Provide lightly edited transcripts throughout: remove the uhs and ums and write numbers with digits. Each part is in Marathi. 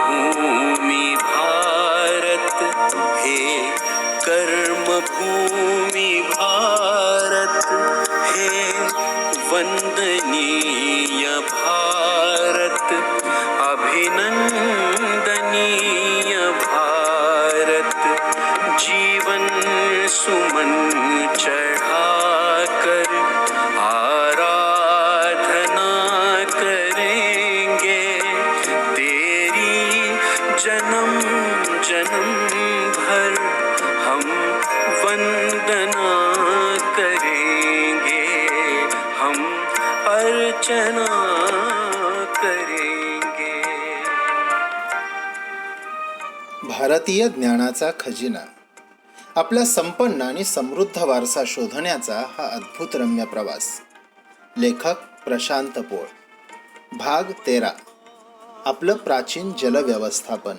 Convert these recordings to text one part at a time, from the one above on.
भूमि भारत, हे कर्मभूमि भारत, हे वंदनीय भारत, अभिनंदनीय भारत। जीवन सुमन चढ़ाकर आराधना करेंगे तेरी, जन्म जन्म भर हम वंदना करेंगे, हम अर्चना करेंगे। भारतीय ज्ञानाचा खजिना, आपला संपन्न आणि समृद्ध वारसा शोधण्याचा हा अद्भुत रम्य प्रवास. लेखक प्रशांत पोळ. भाग 13. आपलं प्राचीन जलव्यवस्थापन.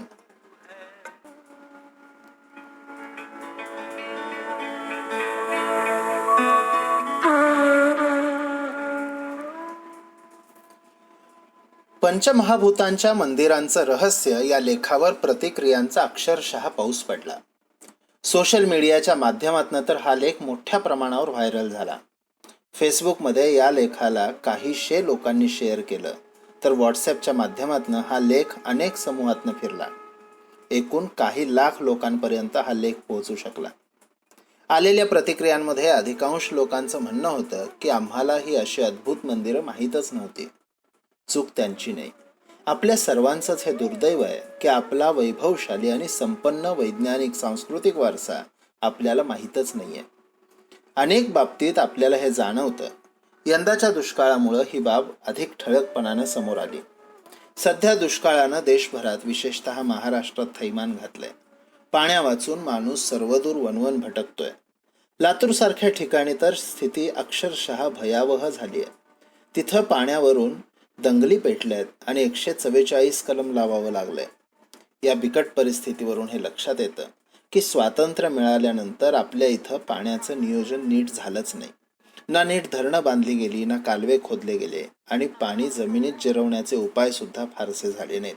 पंचमहाभूतांच्या मंदिरांचं रहस्य या लेखावर प्रतिक्रियांचा अक्षरशः पाऊस पडला. सोशल मीडियाच्या माध्यमातून तर हा लेख मोठ्या प्रमाणावर व्हायरल झाला. फेसबुकमध्ये या लेखाला काहीशे लोकांनी शेअर केलं, तर व्हॉट्सॲपच्या माध्यमातून हा लेख अनेक समूहातून फिरला. एकूण काही लाख लोकांपर्यंत हा लेख पोहोचू शकला. आलेल्या प्रतिक्रियांमध्ये अधिकांश लोकांचं म्हणणं होतं की आम्हाला ही अशी अद्भुत मंदिरं माहीतच नव्हती. चूक त्यांची नाही, आपल्या सर्वांचंच हे दुर्दैव आहे की आपला वैभवशाली आणि संपन्न वैज्ञानिक सांस्कृतिक वारसा आपल्याला माहीतच नाही आहे. अनेक बाबतीत आपल्याला हे जाणवतं. यंदाच्या दुष्काळामुळं ही बाब अधिक ठळकपणानं समोर आली. सध्या दुष्काळानं देशभरात विशेषतः महाराष्ट्रात थैमान घातलंय. पाण्यावाचून माणूस सर्वदूर वणवण भटकतोय. लातूरसारख्या ठिकाणी तर स्थिती अक्षरशः भयावह झाली आहे. तिथं पाण्यावरून दंगली पेटल्यात आणि 144 कलम लावावं लागलंय. या बिकट परिस्थितीवरून हे लक्षात येतं की स्वातंत्र्य मिळाल्यानंतर आपल्या इथं पाण्याचं नियोजन नीट झालंच नाही. ना नीट धरणं बांधली गेली, ना कालवे खोदले गेले आणि पाणी जमिनीत जिरवण्याचे उपाय सुद्धा फारसे झाले नाहीत.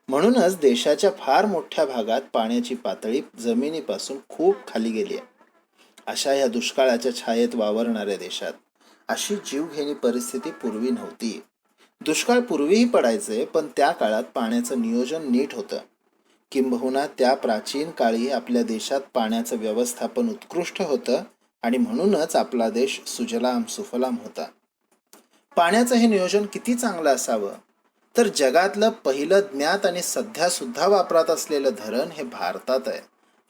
म्हणूनच देशाच्या फार मोठ्या भागात पाण्याची पातळी जमिनीपासून खूप खाली गेली आहे. अशा या दुष्काळाच्या छायेत वावरणाऱ्या देशात अशी जीवघेणी परिस्थिती पूर्वी नव्हती. दुष्काळ पूर्वीही पडायचे, पण त्या काळात पाण्याचं नियोजन नीट होतं. किंबहुना त्या प्राचीन काळी आपल्या देशात पाण्याचं व्यवस्थापन उत्कृष्ट होतं आणि म्हणूनच आपला देश सुजलाम सुफलाम होता. पाण्याचं हे नियोजन किती चांगलं असावं, तर जगातलं पहिलं ज्ञात आणि सध्या सुद्धा वापरात असलेलं धरण हे भारतात आहे,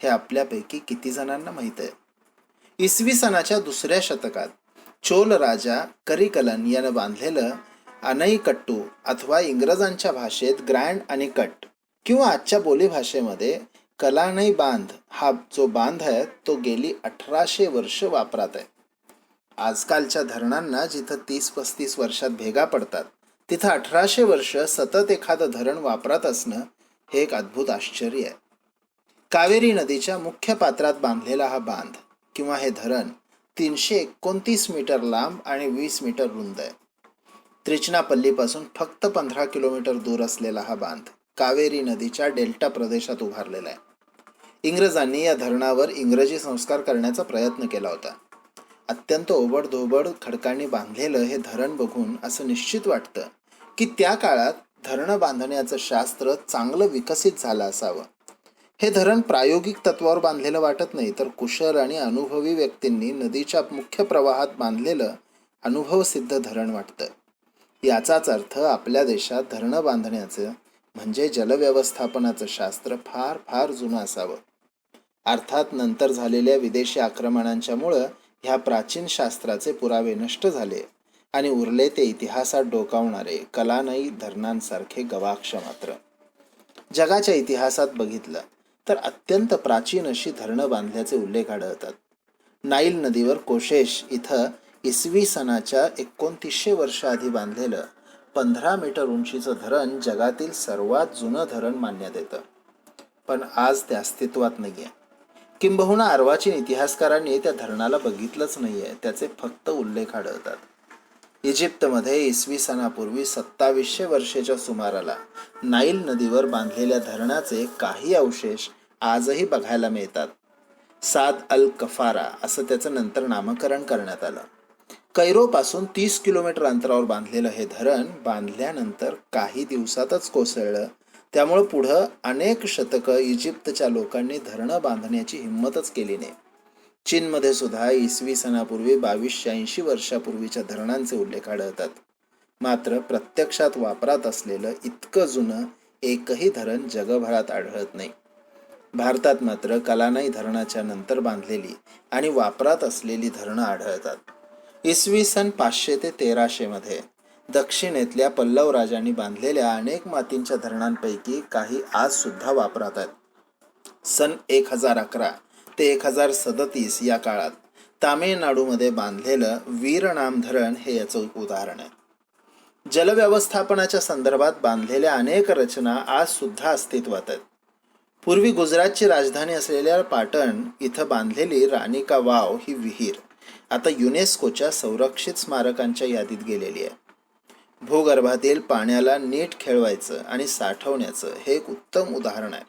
हे आपल्यापैकी किती जणांना माहीत आहे. इसवी सनाच्या 2ऱ्या शतकात चोल राजा करिकलन यानं बांधलेलं अनईकट्टू अथवा इंग्रजांच्या भाषेत ग्रँड अनिकट किंवा आजच्या बोलीभाषेमध्ये कलानई बांध हा जो बांध आहे तो गेली 1800 वर्ष वापरात आहे. आजकालच्या धरणांना जिथं 30-35 वर्षात भेगा पडतात, तिथं 1800 वर्ष सतत एखादं धरण वापरात असणं हे एक अद्भुत आश्चर्य आहे. कावेरी नदीच्या मुख्य पात्रात बांधलेला हा बांध किंवा हे धरण 329 मीटर लांब आणि 20 मीटर रुंद आहे. त्रिचनापल्लीपासून फक्त 15 किलोमीटर दूर असलेला हा बांध कावेरी नदीच्या डेल्टा प्रदेशात उभारलेला आहे. इंग्रजांनी या धरणावर इंग्रजी संस्कार करण्याचा प्रयत्न केला होता. अत्यंत ओबडधोबड खडकांनी बांधलेलं हे धरण बघून असं निश्चित वाटतं की त्या काळात धरणं बांधण्याचं शास्त्र चांगलं विकसित झालं असावं. हे धरण प्रायोगिक तत्वावर बांधलेलं वाटत नाही, तर कुशल आणि अनुभवी व्यक्तींनी नदीच्या मुख्य प्रवाहात बांधलेलं अनुभवसिद्ध धरण वाटतं. याचाच अर्थ आपल्या देशात धरणं बांधण्याचं म्हणजे जलव्यवस्थापनाचं शास्त्र फार फार जुनं असावं. अर्थात नंतर झालेल्या विदेशी आक्रमणांच्यामुळं ह्या प्राचीन शास्त्राचे पुरावे नष्ट झाले आणि उरले ते इतिहासात डोकावणारे कलानई धरणांसारखे गवाक्ष मात्र. जगाच्या इतिहासात बघितलं तर अत्यंत प्राचीन अशी धरणं बांधल्याचे उल्लेख आढळतात. नाईल नदीवर कोशेश इथं इसवी सनाच्या 2900 वर्ष आधी बांधलेलं 15 मीटर उंचीचं धरण जगातील सर्वात जुनं धरण मानण्यात येतं. पण आज ते अस्तित्वात नाही आहे. किंबहुना अर्वाचीन इतिहासकारांनी त्या धरणाला बघितलंच नाही आहे, त्याचे फक्त उल्लेख आढळतात. इजिप्तमध्ये इसवी सनापूर्वी 2700 वर्षाच्या सुमाराला नाईल नदीवर बांधलेल्या धरणाचे काही अवशेष आजही बघायला मिळतात. साद अल कफारा असं त्याचं नंतर नामकरण करण्यात आलं. कैरोपासून 30 किलोमीटर अंतरावर बांधलेलं हे धरण बांधल्यानंतर काही दिवसातच कोसळलं. त्यामुळं पुढं अनेक शतकं इजिप्तच्या लोकांनी धरणं बांधण्याची हिंमतच केली नाही. चीनमध्ये सुद्धा इसवी सनापूर्वी 2280 वर्षापूर्वीच्या धरणांचे उल्लेख आढळतात. मात्र प्रत्यक्षात वापरात असलेलं इतकं जुनं एकही धरण जगभरात आढळत नाही. भारतात मात्र कलानाई धरणाच्या नंतर बांधलेली आणि वापरात असलेली धरणं आढळतात. इसवी सन 500 ते 1300 मध्ये दक्षिणेतल्या पल्लव राजांनी बांधलेल्या अनेक मातींच्या धरणांपैकी काही आज सुद्धा वापरात आहेत. सन 1011 ते 1037 या काळात तामिळनाडूमध्ये बांधलेलं वीरनाम धरण हे याचं उदाहरण आहे. जलव्यवस्थापनाच्या संदर्भात बांधलेल्या अनेक रचना आज सुद्धा अस्तित्वात आहेत. पूर्वी गुजरातची राजधानी असलेल्या पाटण इथं बांधलेली राणी का वाव ही विहीर आता युनेस्कोच्या संरक्षित स्मारकांच्या यादीत गेलेली आहे. भूगर्भातील पाण्याला नीट खेळवायचं आणि साठवण्याचं हे एक उत्तम उदाहरण आहे.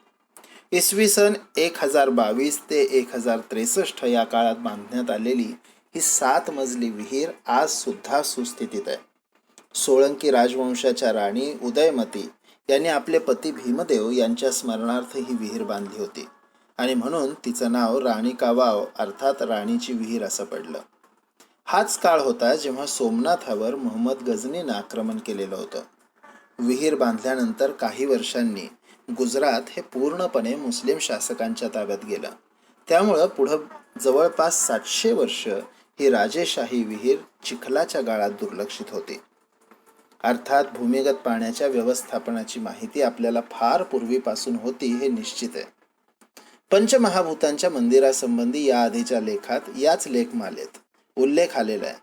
इसवी सन 1022 ते 1063 या काळात बांधण्यात आलेली ही 7 मजली विहीर आज सुद्धा सुस्थितीत आहे. सोळंकी राजवंशाच्या राणी उदयमती यांनी आपले पती भीमदेव यांच्या स्मरणार्थ ही विहीर बांधली होती आणि म्हणून तिचं नाव राणी का वाव अर्थात राणीची विहीर असं पडलं. हाच काळ होता जेव्हा सोमनाथावर मोहम्मद गझनीनं आक्रमण केलेलं होतं. विहीर बांधल्यानंतर काही वर्षांनी गुजरात हे पूर्णपणे मुस्लिम शासकांच्या ताब्यात गेलं. त्यामुळं पुढं जवळपास 700 वर्ष ही राजेशाही विहीर चिखलाच्या गाळात दुर्लक्षित होती. अर्थात भूमिगत पाण्याच्या व्यवस्थापनाची माहिती आपल्याला फार पूर्वीपासून होती हे निश्चित आहे. पंचमहाभूतांच्या मंदिरासंबंधी या आधीच्या लेखात याच लेखमालेत उल्लेख आलेला आहे.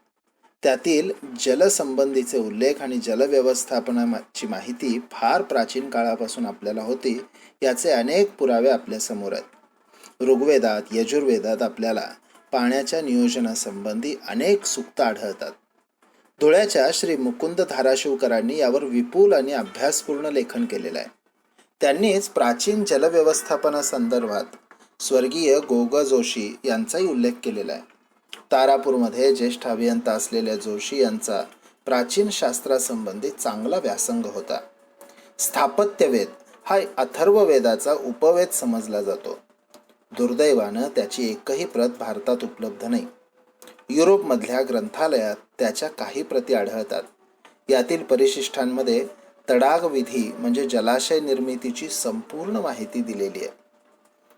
त्यातील जलसंबंधीचे उल्लेख आणि जलव्यवस्थापनाची माहिती फार प्राचीन काळापासून आपल्याला होती याचे अनेक पुरावे आपल्यासमोर आहेत. ऋग्वेदात, यजुर्वेदात आपल्याला पाण्याच्या नियोजनासंबंधी अनेक सूक्त आढळतात. धुळ्याच्या श्री मुकुंद धाराशिवकरांनी यावर विपुल आणि अभ्यासपूर्ण लेखन केलेलं आहे. त्यांनीच प्राचीन जलव्यवस्थापनासंदर्भात स्वर्गीय गोग जोशी यांचाही उल्लेख केलेला आहे. तारापूरमध्ये ज्येष्ठ अभियंता असलेल्या जोशी यांचा प्राचीन शास्त्रासंबंधी चांगला व्यासंग होता. स्थापत्यवेद हा अथर्ववेदाचा उपवेद समजला जातो. दुर्दैवानं त्याची एकही प्रत भारतात उपलब्ध नाही. युरोपमधल्या ग्रंथालयात त्याच्या काही प्रती आढळतात. यातील परिशिष्टांमध्ये तडाग विधी म्हणजे जलाशय निर्मितीची संपूर्ण माहिती दिलेली आहे.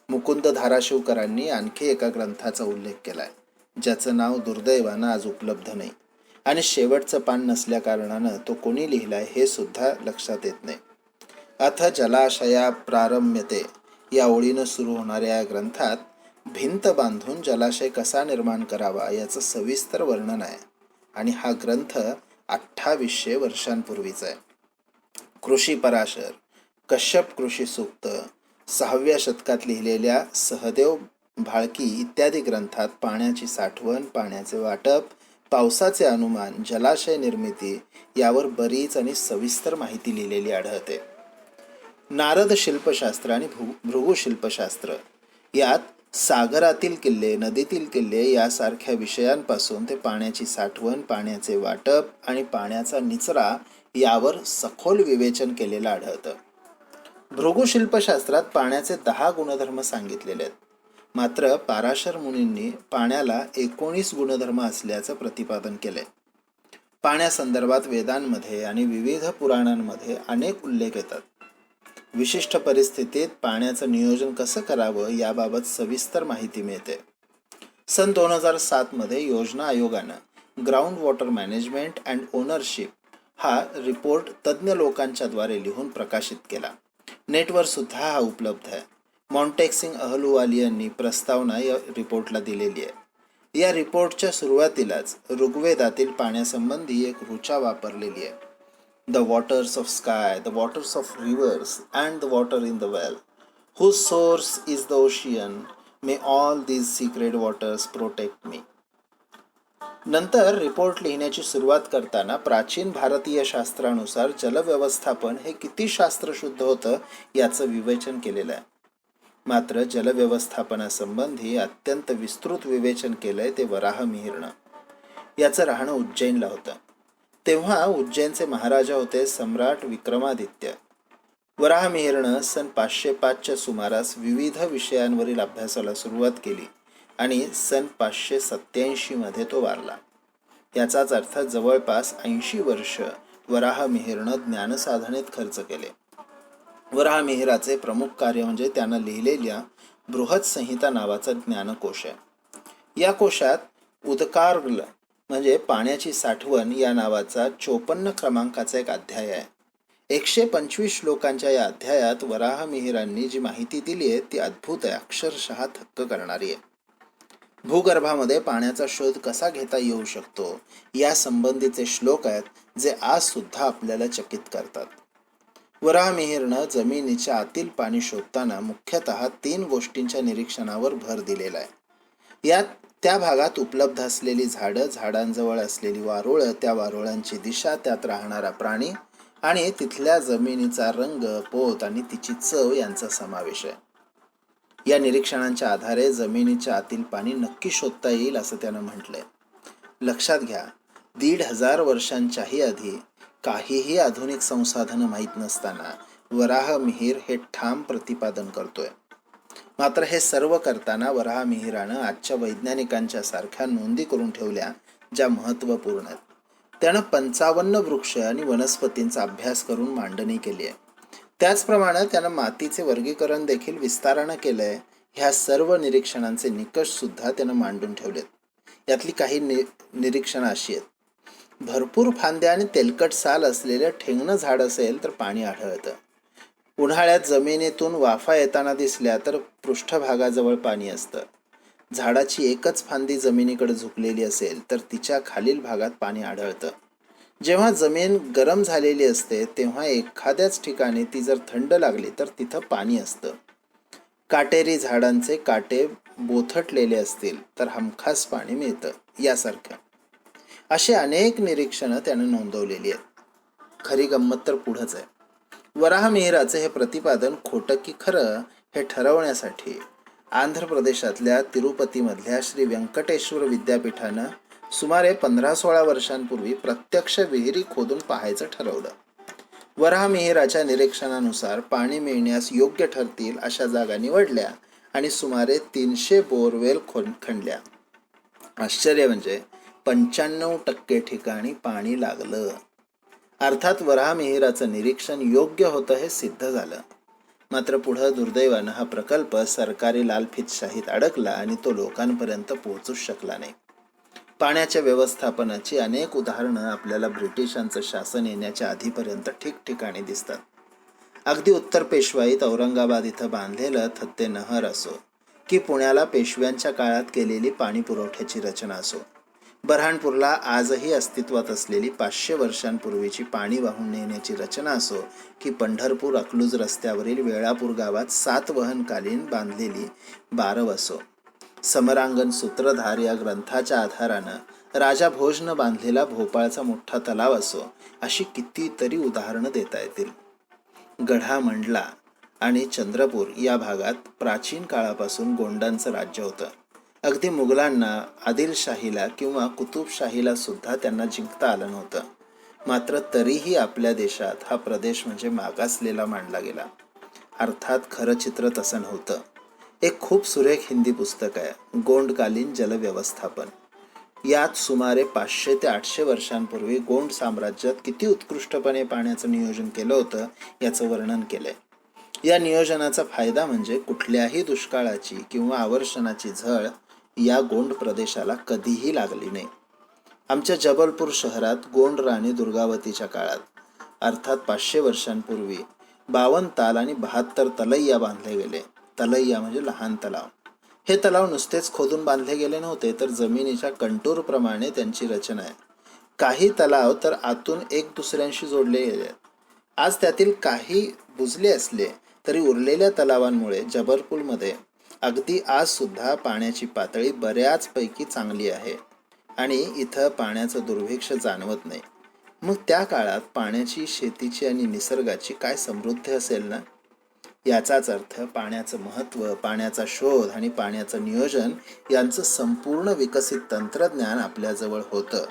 मुकुंद धाराशिवकरांनी आणखी एका ग्रंथाचा उल्लेख केला आहे ज्याचं नाव दुर्दैवानं आज उपलब्ध नाही आणि शेवटचं पान नसल्या कारणानं तो कोणी लिहिलाय हे सुद्धा लक्षात येत नाही. अथ जलाशया प्रारम्यते या ओळीनं सुरू होणाऱ्या या ग्रंथात भिंत बांधून जलाशय कसा निर्माण करावा याचं सविस्तर वर्णन आहे आणि हा ग्रंथ 2800 वर्षांपूर्वीचा आहे. कृषी पराशर, कश्यप कृषी सूक्त, 6व्या शतकात लिहिलेल्या सहदेव भाळकी इत्यादी ग्रंथात पाण्याची साठवण, पाण्याचे वाटप, पावसाचे अनुमान, जलाशय निर्मिती यावर बरीच आणि सविस्तर माहिती लिहिलेली आढळते. नारद शिल्पशास्त्र आणि भृगु शिल्पशास्त्र यात सागरातील किल्ले, नदीतील किल्ले यासारख्या विषयांपासून ते पाण्याची साठवण, पाण्याचे वाटप आणि पाण्याचा निचरा यावर सखोल विवेचन केलेलं आढळतं. भृगु शिल्पशास्त्रात पाण्याचे 10 गुणधर्म सांगितलेले आहेत. मात्र पाराशर मुनींनी पाण्याला 19 गुणधर्म असल्याचं प्रतिपादन केलंय. पाण्यासंदर्भात वेदांमध्ये आणि विविध पुराणांमध्ये अनेक उल्लेख येतात. विशिष्ट परिस्थितीत पाण्याचं नियोजन कसं करावं याबाबत सविस्तर माहिती मिळते. सन 2007 मध्ये योजना आयोगानं ground water management and ownership हा रिपोर्ट तज्ज्ञ लोकांच्याद्वारे लिहून प्रकाशित केला. नेटवर सुद्धा हा उपलब्ध आहे. मॉन्टेक्सिंग अहलुवालिया यांनी प्रस्तावना या रिपोर्टला दिलेली आहे. या रिपोर्टच्या सुरुवातीलाच ऋग्वेदातील पाण्यासंबंधी एक ऋचा वापरलेली आहे. The waters of sky, the waters of rivers, and the water in the well, whose source is the ocean, may all these secret waters protect me. नंतर रिपोर्ट लिहिण्याची सुरुवात करताना प्राचीन भारतीय शास्त्रानुसार जलव्यवस्थापन हे किती शास्त्रशुद्ध होतं याचं विवेचन केलेलं आहे. मात्र जलव्यवस्थापनासंबंधी अत्यंत विस्तृत विवेचन केलंय ते वराहमिहिरनं. याचं राहणं उज्जैनला होतं. तेव्हा उज्जैनचे महाराजा होते सम्राट विक्रमादित्य. वराहमिहिरनं सन 505च्या सुमारास विविध विषयांवरील अभ्यासाला सुरुवात केली आणि सन 587 तो वारला. याचाच अर्थ जवळपास 80 वर्ष वराहमिहिरनं ज्ञानसाधनेत खर्च केले. वराहमिहिराचे प्रमुख कार्य म्हणजे त्यानं लिहिलेल्या बृहत संहिता नावाचा ज्ञानकोश आहे. या कोशात उदकार्ल म्हणजे पाण्याची साठवण या नावाचा 54 क्रमांकाचा एक अध्याय आहे. 125 श्लोकांच्या या अध्यायात वराहमिहिरांनी जी माहिती दिली आहे ती अद्भुत आहे, अक्षरशः थक्क करणारी आहे. भूगर्भामध्ये पाण्याचा शोध कसा घेता येऊ शकतो या संबंधीचे श्लोक आहेत जे आज सुद्धा आपल्याला चकित करतात. वराहमिहिरनं जमिनीच्या आतील पाणी शोधताना मुख्यतः 3 गोष्टींच्या निरीक्षणावर भर दिलेला आहे. यात त्या भागात उपलब्ध असलेली झाडं, झाडांजवळ असलेली वारुळं, त्या वारुळांची दिशा, त्यात राहणारा प्राणी आणि तिथल्या जमिनीचा रंग, पोत आणि तिची चव यांचा समावेश आहे. या निरीक्षणांच्या आधारे जमिनीच्या आतील पाणी नक्की शोधता येईल असं त्यानं म्हटलंय. लक्षात घ्या, 1500 वर्षांच्याही आधी काहीही आधुनिक संसाधनं माहीत नसताना वराहमिहिर हे ठाम प्रतिपादन करतोय. मात्र हे सर्व करताना वराहमिहिरानं आजच्या वैज्ञानिकांच्या सारख्या नोंदी करून ठेवल्या ज्या महत्त्वपूर्ण आहेत. त्यानं 55 वृक्ष आणि वनस्पतींचा अभ्यास करून मांडणी केली आहे. त्याचप्रमाणे त्यानं मातीचे वर्गीकरण देखील विस्तारानं केलंय. ह्या सर्व निरीक्षणांचे निकष सुद्धा त्यानं मांडून ठेवलेत. यातली काही निरीक्षणं अशी आहेत. भरपूर फांद्या आणि तेलकट साल असलेलं ठेंगणं झाड असेल तर पाणी आढळतं. उन्हाळ्यात जमिनीतून वाफा येताना दिसल्या तर पृष्ठभागाजवळ पाणी असतं. झाडाची एकच फांदी जमिनीकडे झुकलेली असेल तर तिच्या खालील भागात पाणी आढळतं. जेव्हा जमीन गरम झालेली असते तेव्हा एखाद्याच ठिकाणी ती जर थंड लागली तर तिथं पाणी असतं. काटेरी झाडांचे काटे बोथटलेले असतील तर हमखास पाणी मिळतं. यासारखं अशी अनेक निरीक्षणं त्यानं नोंदवलेली आहेत. खरी गंमत तर पुढंच आहे. वराहमिहिराचे हे प्रतिपादन खोटं की खरं हे ठरवण्यासाठी आंध्र प्रदेशातल्या तिरुपतीमधल्या श्री व्यंकटेश्वर विद्यापीठानं सुमारे 15-16 वर्षांपूर्वी प्रत्यक्ष विहिरी खोदून पाहायचं ठरवलं. वराहमिहिराच्या निरीक्षणानुसार पाणी मिळण्यास योग्य ठरतील अशा जागा निवडल्या आणि सुमारे 300 बोरवेल खणल्या. आश्चर्य म्हणजे 95% ठिकाणी पाणी लागलं. अर्थात वराहमिहिराचं निरीक्षण योग्य होतं हे सिद्ध झालं. मात्र पुढं दुर्दैवानं हा प्रकल्प सरकारी लालफितशाहीत अडकला आणि तो लोकांपर्यंत पोहोचूच शकला नाही. पाण्याच्या व्यवस्थापनाची अनेक उदाहरणं आपल्याला ब्रिटिशांचं शासन येण्याच्या आधीपर्यंत ठिकठिकाणी दिसतात. अगदी उत्तर पेशवाईत औरंगाबाद इथं बांधलेलं थत्ते नहर असो की पुण्याला पेशव्यांच्या काळात केलेली पाणी पुरवठ्याची रचना असो, बऱ्हाणपूरला आजही अस्तित्वात असलेली 500 वर्षांपूर्वीची पाणी वाहून नेण्याची रचना असो की पंढरपूर अकलूज रस्त्यावरील वेळापूर गावात 7 वहनकालीन बांधलेली बारव असो, समरांगण सूत्रधार या ग्रंथाच्या आधारानं राजा भोजनं बांधलेला भोपाळचा मोठा तलाव असो, अशी कितीतरी उदाहरणं देता येतील. गढामंडला आणि चंद्रपूर या भागात प्राचीन काळापासून गोंडांचं राज्य होतं. अगदी मुघलांना, आदिलशाहीला किंवा कुतुबशाहीला सुद्धा त्यांना जिंकता आलं नव्हतं. मात्र तरीही आपल्या देशात हा प्रदेश म्हणजे मागासलेला मानला गेला. अर्थात खरं चित्र तसं नव्हतं. एक खूप सुरेख हिंदी पुस्तक आहे, गोंडकालीन जलव्यवस्थापन. यात सुमारे 500 ते 800 वर्षांपूर्वी गोंड साम्राज्यात किती उत्कृष्टपणे पाण्याचं नियोजन केलं होतं याचं वर्णन केलंय. या नियोजनाचा फायदा म्हणजे कुठल्याही दुष्काळाची किंवा आवर्षणाची झळ या गोंड प्रदेशाला कधीही लागली नाही. आमच्या जबलपूर शहरात गोंड राणी दुर्गावतीच्या काळात अर्थात 500 वर्षांपूर्वी 52 ताल आणि 72 तलैया बांधले गेले. तलैया म्हणजे लहान तलाव. हे तलाव नुसतेच खोदून बांधले गेले नव्हते तर जमिनीच्या कंटूरप्रमाणे त्यांची रचना आहे. काही तलाव तर आतून एक दुसऱ्यांशी जोडले गेले. आज त्यातील काही बुजले असले तरी उरलेल्या तलावांमुळे जबलपूरमध्ये अगदी आज सुद्धा पाण्याची पातळी बऱ्याचपैकी चांगली आहे. आणि इथं पाण्याचं दुर्भिक्ष जाणवत नाही. मग त्या काळात पाण्याची, शेतीची आणि निसर्गाची काय समृद्धी असेल ना. याचाच अर्थ पाण्याचं महत्त्व, पाण्याचा शोध आणि पाण्याचं नियोजन यांचं संपूर्ण विकसित तंत्रज्ञान आपल्याजवळ होतं.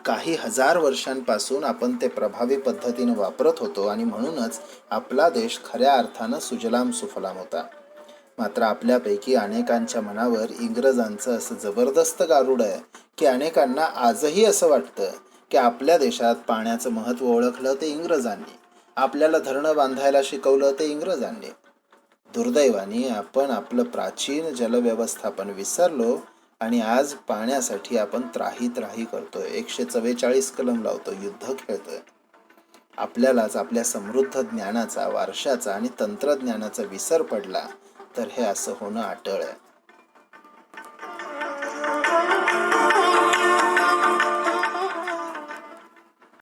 काही हजार वर्षांपासून आपण ते प्रभावी पद्धतीने वापरत होतो आणि म्हणूनच आपला देश खऱ्या अर्थानं सुजलाम सुफलाम होता. मात्र आपल्यापैकी अनेकांच्या मनावर इंग्रजांचं असं जबरदस्त गारुड आहे की अनेकांना आजही असं वाटतं की आपल्या देशात पाण्याचं महत्त्व ओळखलं ते इंग्रजांनी, आपल्याला धरणं बांधायला शिकवलं ते इंग्रजांनी. दुर्दैवाने आपण आपलं प्राचीन जलव्यवस्थापन विसरलो आणि आज पाण्यासाठी आपण त्राही करतोय, 144 कलम लावतोय, युद्ध खेळतोय. आपल्यालाच आपल्या समृद्ध ज्ञानाचा, वारशाचा आणि तंत्रज्ञानाचा विसर पडला तर हे असं होणं अटळ आहे.